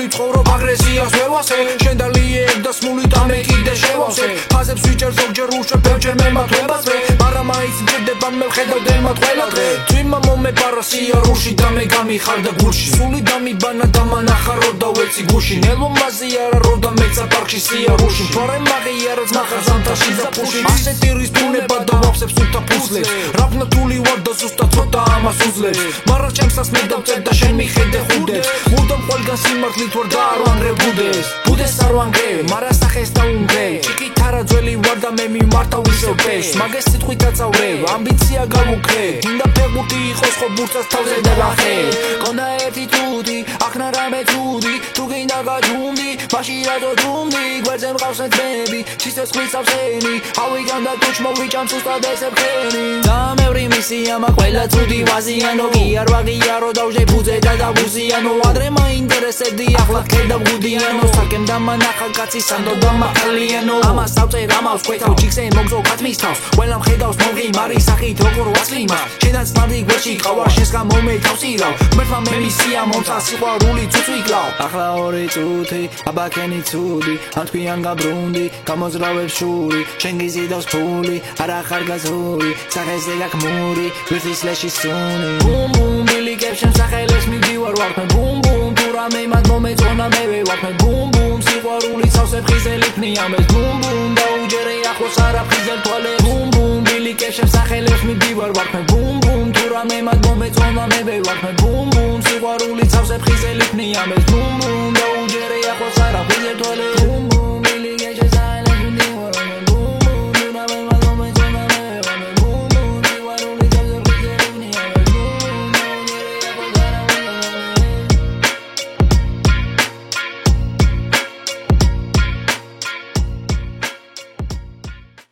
სრული ცხოვრობ აგრესიას ვევასე შენ და ლიებ და სმული და მე კიდე შევავსე ფაზებს ვიჭერ ზოგჯერ უშვებ ბევრჯერ მემატვებაზე მაგრამ მაინც მჭირდება მე ვხედავ დემად ყველა დღე თვიმა მომეპარა სიარულში და მე გამიხარ და გულში სული დამიბანა და მანახა რო დავეცი გუში ნელო მაზიარა რო და მეცა პარკში სიარულში თორე მაღიარაც მახარ ზამთარში ზაფხულში ასეთი რის ბუნება და ვაფსებს უთა ფუძლებს რაბნათული ვარ და ზუსტად ცოტა ამას უძლებს მაგრამ ჩემსას მე დავწერ და შენ მიხედე ხუდებს მუდამ ყველგან სიმართლით ვარ და არ ვანგრევ ბუდეს არ ვანგრევ მაგრამ სახეს დაუნგრევ ჩიკითარა ძველი ვარ და მე მიმართავ ისევ ფეს მაგეს სიტყვით აწავრევ ამბიცია გავუქრე მინდა ფეხბურთი იყოს ხო ბურთას თავზე დაგახე კონდა ერთი თუთი აქნა რამე თუდი თუ გინდა გაჯუნდი მაშინ რატო ჯუნდი გვერდზე მყავს ნეთები ჩისეს ხმისავსენი ავიგან და თუჩ მოვიჭამს უსტად ესებქენი და მევრი მისიამა ყველა ცუდი ვაზიანო კი არ ვაღიარო დავჟე ფუძე და დავუზიანო ადრე მაინტერესებდი ახლა ქედა ვგუდიანო საკემ დამანახა კაცი სანდო დამახალიანო ამას დავწერ ამავს ყვეთავ ჩიქსე მოგზო კათმის თავს ყველა მხედავს მომღიმარი სახით როგორ ვაცლიმა შენაც მარდი გვერდში ყავარ შენს გამო მე თავსირავ მერთმა მე მისია მომცა სიყვარული წუწვიკლავ ახლა ორი წუთი აბაქენი ცუდი ამ თქვიან გაბრუნდი გამოძრავებს შური შენ გიზიდავს ფული არა ხარ გაზური სახეზე გაკმური ვირთის ლეში სუნი ბუმ ბუმ ბილიკებს შენ სახელებს მივდივარ ვარქმე ბუმ ბუმ თუ რამე მათ მომეწონა მე ვეվარქმე ბუმ ბუმ სიყვარული სავსებ ხიზელი ფნიამეს ბუმ ბუმ დაუჯერე ახლოს არა ხიზელ თვალებს ბუმ ბუმ ბილიკებს შენ სახელებს მივდივარ ვარქმე ბუმ ბუმ თუ რამე მათ მომეწონა მე ვევარქმე ბუმ ბუმ სიყვარული სავსებ ხიზელი ფნიამეს ბუმ ბუმ დაუჯერე ახლოს არა ხიზელ თვალებს ბუმ ბუმ